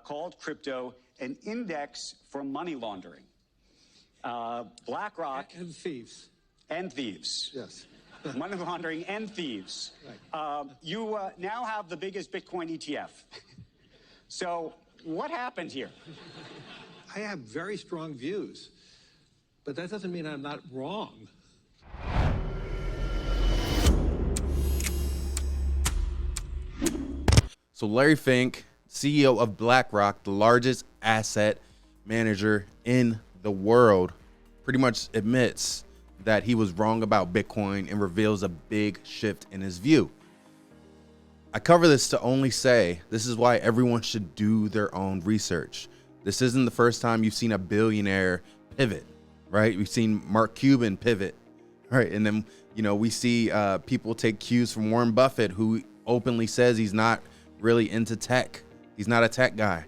called crypto an index for money laundering. Blackrock and thieves. And thieves. Yes. Money laundering and thieves. Right. You now have the biggest Bitcoin ETF. So what happened here? I have very strong views, but that doesn't mean I'm not wrong. So Larry Fink, CEO of Blackrock, the largest asset manager in the world, pretty much admits that he was wrong about Bitcoin and reveals a big shift in his view. I cover this to only say this is why everyone should do their own research. This isn't the first time you've seen a billionaire pivot, right? We've seen Mark Cuban pivot, right? And then, we see people take cues from Warren Buffett, who openly says he's not really into tech. He's not a tech guy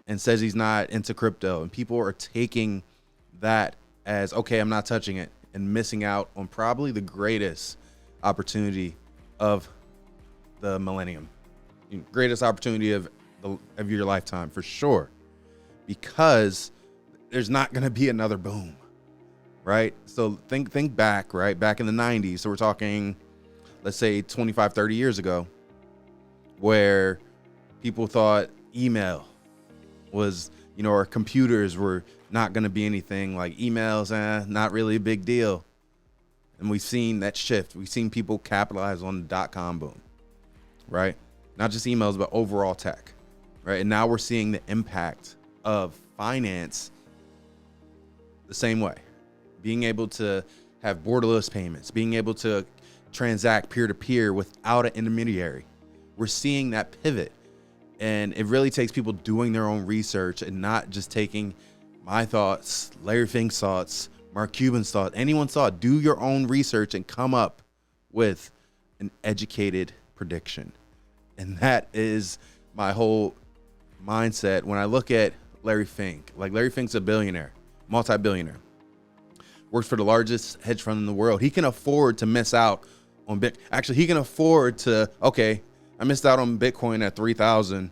and says he's not into crypto. And people are taking that as, okay, I'm not touching it, and missing out on probably the greatest opportunity of the millennium, greatest opportunity of your lifetime for sure, because there's not going to be another boom, right? So think back, right? Back in the 90s. So we're talking, let's say 25, 30 years ago, where people thought email was, or computers were not going to be anything, like emails, not really a big deal. And we've seen that shift. We've seen people capitalize on the dot-com boom, right? Not just emails, but overall tech, right? And now we're seeing the impact of finance the same way. Being able to have borderless payments, being able to transact peer-to-peer without an intermediary. We're seeing that pivot. And it really takes people doing their own research and not just taking my thoughts, Larry Fink's thoughts, Mark Cuban's thoughts, anyone's thought. Do your own research and come up with an educated prediction. And that is my whole mindset when I look at Larry Fink. Like, Larry Fink's a billionaire, multi-billionaire, works for the largest hedge fund in the world. He can afford to miss out on Bitcoin. Actually, he can afford to, okay, I missed out on Bitcoin at 3,000.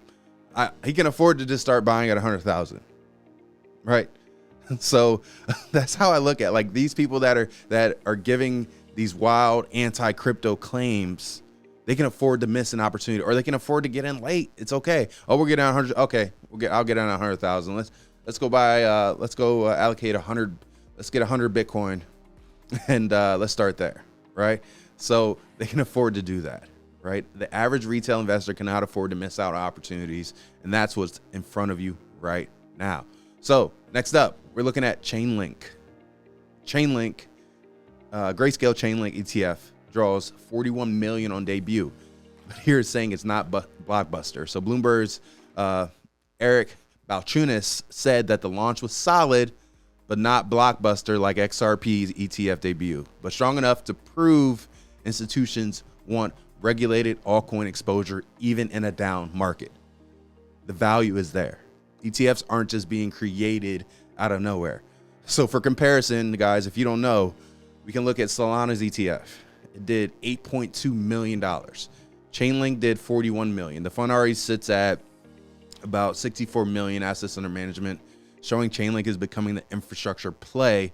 He can afford to just start buying at 100,000, right? So that's how I look at, like, these people that are giving these wild anti-crypto claims. They can afford to miss an opportunity, or they can afford to get in late. It's okay. Oh, we're getting 100. Okay, I'll get on 100,000. Let's go buy. Let's go allocate 100. Let's get 100 Bitcoin, and let's start there, right? So they can afford to do that. Right? The average retail investor cannot afford to miss out on opportunities, and that's what's in front of you right now. So next up, we're looking at Chainlink. Chainlink, Grayscale Chainlink ETF draws 41 million on debut, but here it's saying it's not blockbuster. So Bloomberg's Eric Balchunas said that the launch was solid, but not blockbuster like XRP's ETF debut, but strong enough to prove institutions want regulated altcoin exposure even in a down market. The value is there. ETFs aren't just being created out of nowhere. So for comparison, guys, if you don't know, we can look at Solana's ETF. It did $8.2 million. Chainlink did 41 million. The fund already sits at about 64 million assets under management, showing Chainlink is becoming the infrastructure play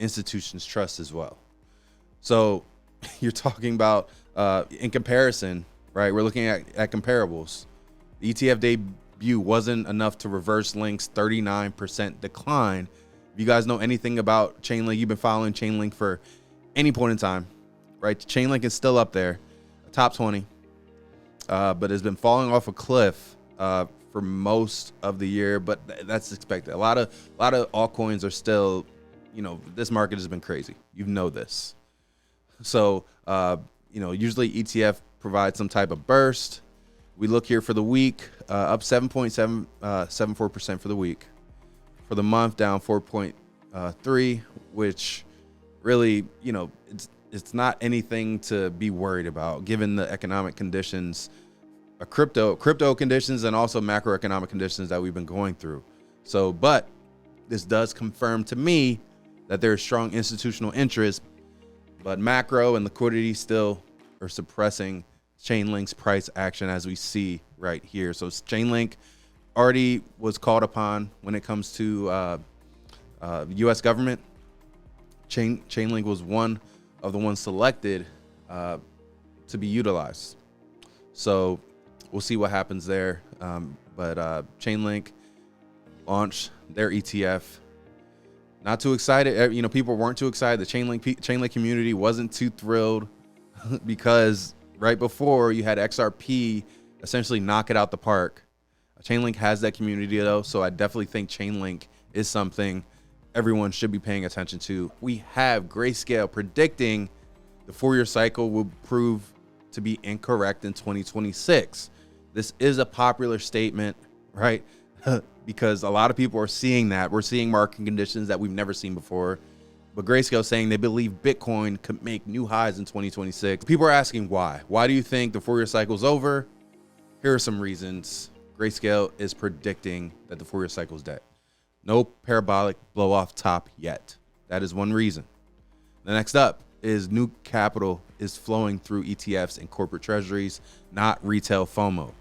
institutions trust as well. So you're talking about, in comparison, right? We're looking at comparables. The ETF debut wasn't enough to reverse Link's 39% decline. If you guys know anything about Chainlink, you've been following Chainlink for any point in time, right? Chainlink is still up there, top 20, but has been falling off a cliff for most of the year. But that's expected. A lot of altcoins are still, this market has been crazy. You know this. So, usually ETF provides some type of burst. We look here for the week, up 7.74% for the week. For the month, down 4.3, which really, it's not anything to be worried about given the economic conditions, crypto conditions, and also macroeconomic conditions that we've been going through. So, but this does confirm to me that there's strong institutional interest, but macro and liquidity still are suppressing Chainlink's price action, as we see right here. So Chainlink already was called upon when it comes to U.S. government. Chainlink was one of the ones selected to be utilized. So we'll see what happens there. But Chainlink launched their ETF. Not too excited. You know, people weren't too excited. The Chainlink community wasn't too thrilled because right before you had XRP essentially knock it out the park. Chainlink has that community though, so I definitely think Chainlink is something everyone should be paying attention to. We have Grayscale predicting the 4-year cycle will prove to be incorrect in 2026. This is a popular statement, right? Because a lot of people are seeing that. We're seeing market conditions that we've never seen before. But Grayscale is saying they believe Bitcoin could make new highs in 2026. People are asking why. Why do you think the 4-year cycle is over? Here are some reasons. Grayscale is predicting that the 4-year cycle is dead. No parabolic blow off top yet. That is one reason. The next up is new capital is flowing through ETFs and corporate treasuries, not retail FOMO.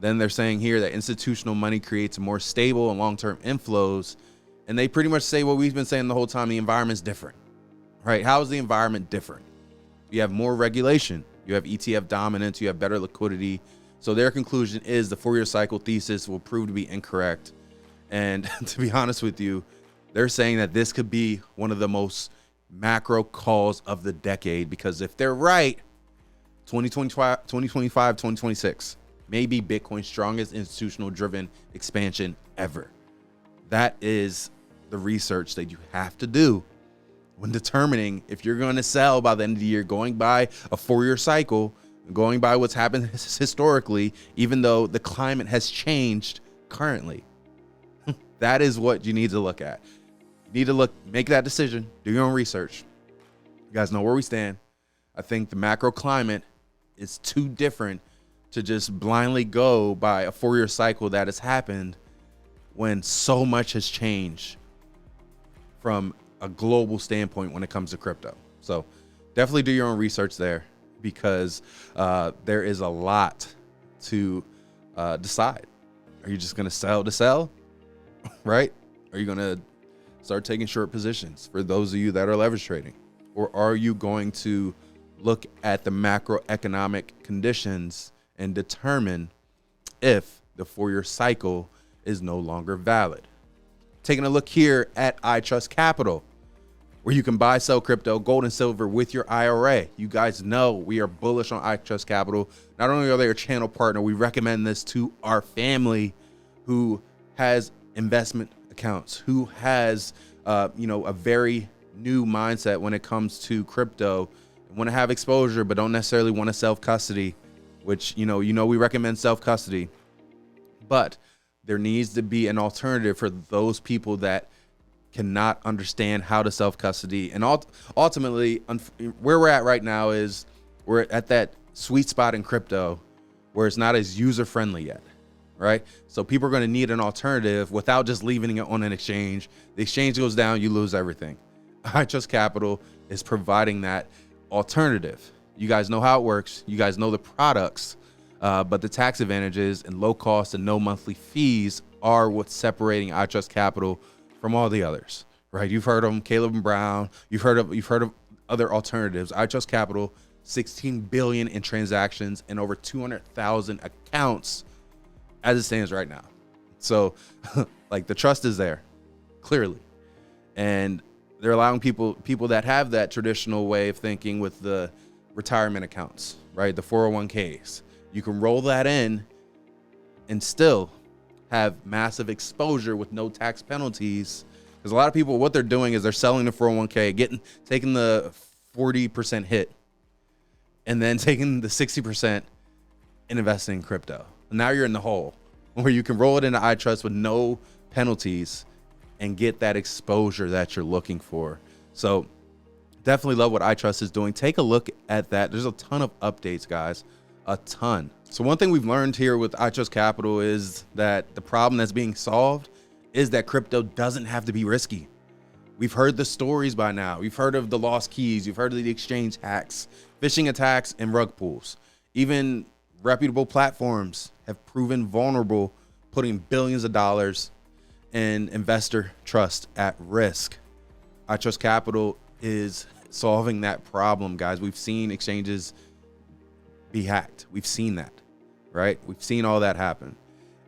Then they're saying here that institutional money creates more stable and long-term inflows. And they pretty much say what we've been saying the whole time, the environment's different, right? How is the environment different? You have more regulation. You have ETF dominance. You have better liquidity. So their conclusion is the 4-year cycle thesis will prove to be incorrect. And to be honest with you, they're saying that this could be one of the most macro calls of the decade, because if they're right, 2025, 2026 may be Bitcoin's strongest institutional driven expansion ever. That is the research that you have to do when determining if you're going to sell by the end of the year, going by a 4-year cycle, going by what's happened historically, even though the climate has changed currently. That is what you need to look at. You need to make that decision, do your own research. You guys know where we stand. I think the macro climate is too different to just blindly go by a 4-year cycle that has happened when so much has changed from a global standpoint when it comes to crypto. So definitely do your own research there, because there is a lot to decide. Are you just going to sell to sell, right? Are you going to start taking short positions for those of you that are leverage trading? Or are you going to look at the macroeconomic conditions and determine if the 4-year cycle is no longer valid? Taking a look here at iTrust Capital, where you can buy, sell crypto, gold and silver with your IRA. You guys know we are bullish on iTrust Capital. Not only are they a channel partner, we recommend this to our family who has investment accounts, who has a very new mindset when it comes to crypto, want to have exposure but don't necessarily want to self-custody, which we recommend self-custody. But there needs to be an alternative for those people that cannot understand how to self-custody. And ultimately, where we're at right now is we're at that sweet spot in crypto where it's not as user-friendly yet, right? So people are going to need an alternative without just leaving it on an exchange. The exchange goes down, you lose everything. iTrust Capital is providing that alternative. You guys know how it works. You guys know the products, but the tax advantages and low cost and no monthly fees are what's separating iTrust Capital from all the others, right? You've heard of them, Caleb and Brown. You've heard of other alternatives. iTrust Capital, 16 billion in transactions and over 200,000 accounts as it stands right now. So like the trust is there clearly. And they're allowing people that have that traditional way of thinking with the retirement accounts, right? The 401ks. You can roll that in and still have massive exposure with no tax penalties. Because a lot of people, what they're doing is they're selling the 401k, taking the 40% hit, and then taking the 60% and investing in crypto. And now you're in the hole where you can roll it into iTrust with no penalties and get that exposure that you're looking for. So definitely love what iTrust is doing. Take a look at that. There's a ton of updates, guys, a ton. So one thing we've learned here with iTrust Capital is that the problem that's being solved is that crypto doesn't have to be risky. We've heard the stories by now. We've heard of the lost keys. You've heard of the exchange hacks, phishing attacks, and rug pulls. Even reputable platforms have proven vulnerable putting billions of dollars in investor trust at risk. I Trust Capital is solving that problem, guys. We've seen exchanges be hacked. We've seen that, right? We've seen all that happen.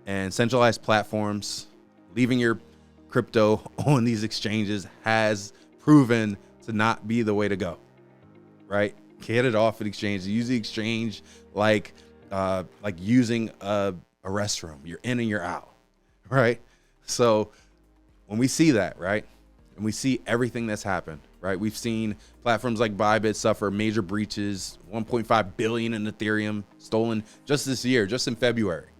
And centralized platforms, leaving your crypto on these exchanges has proven to not be the way to go, right? Get it off an exchange. Use the exchange like using a restroom. You're in and you're out, right? So when we see that, right, and we see everything that's happened, right? We've seen platforms like Bybit suffer major breaches, 1.5 billion in Ethereum stolen just this year, just in February,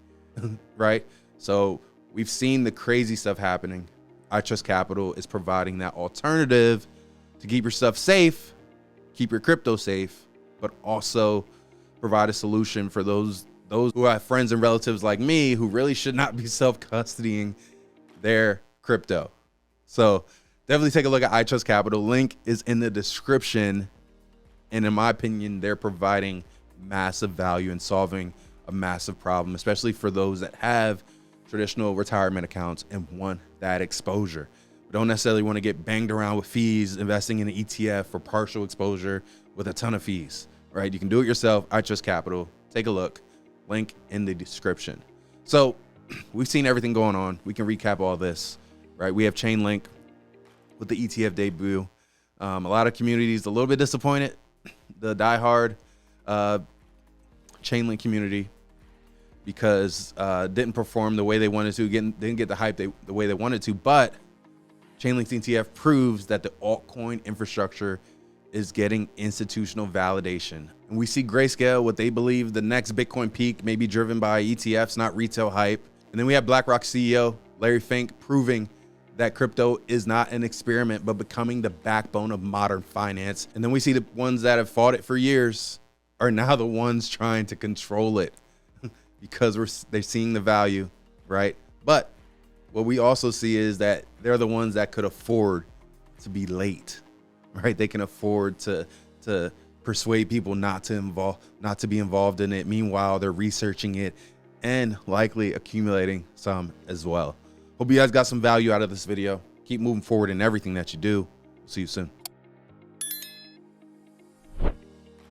right? So we've seen the crazy stuff happening. I Trust Capital is providing that alternative to keep your stuff safe, keep your crypto safe, but also provide a solution for those who have friends and relatives like me who really should not be self-custodying their crypto. So definitely take a look at I Trust Capital. Link is in the description. And in my opinion, they're providing massive value in solving a massive problem, especially for those that have traditional retirement accounts and want that exposure. We don't necessarily want to get banged around with fees, investing in an ETF for partial exposure with a ton of fees, right? You can do it yourself. I Trust Capital. Take a look. Link in the description. So we've seen everything going on. We can recap all this, right? We have Chainlink with the ETF debut. A lot of communities a little bit disappointed. The diehard Chainlink community, because didn't perform the way they wanted to, didn't get the hype the way they wanted to. But Chainlink ETF proves that the altcoin infrastructure is getting institutional validation. And we see Grayscale, what they believe the next Bitcoin peak may be driven by ETFs, not retail hype. And then we have Blackrock CEO Larry Fink proving that crypto is not an experiment, but becoming the backbone of modern finance. And then we see the ones that have fought it for years are now the ones trying to control it because they're seeing the value, right? But what we also see is that they're the ones that could afford to be late, right? They can afford to persuade people not to be involved in it. Meanwhile, they're researching it and likely accumulating some as well. Hope you guys got some value out of this video. Keep moving forward in everything that you do. See you soon.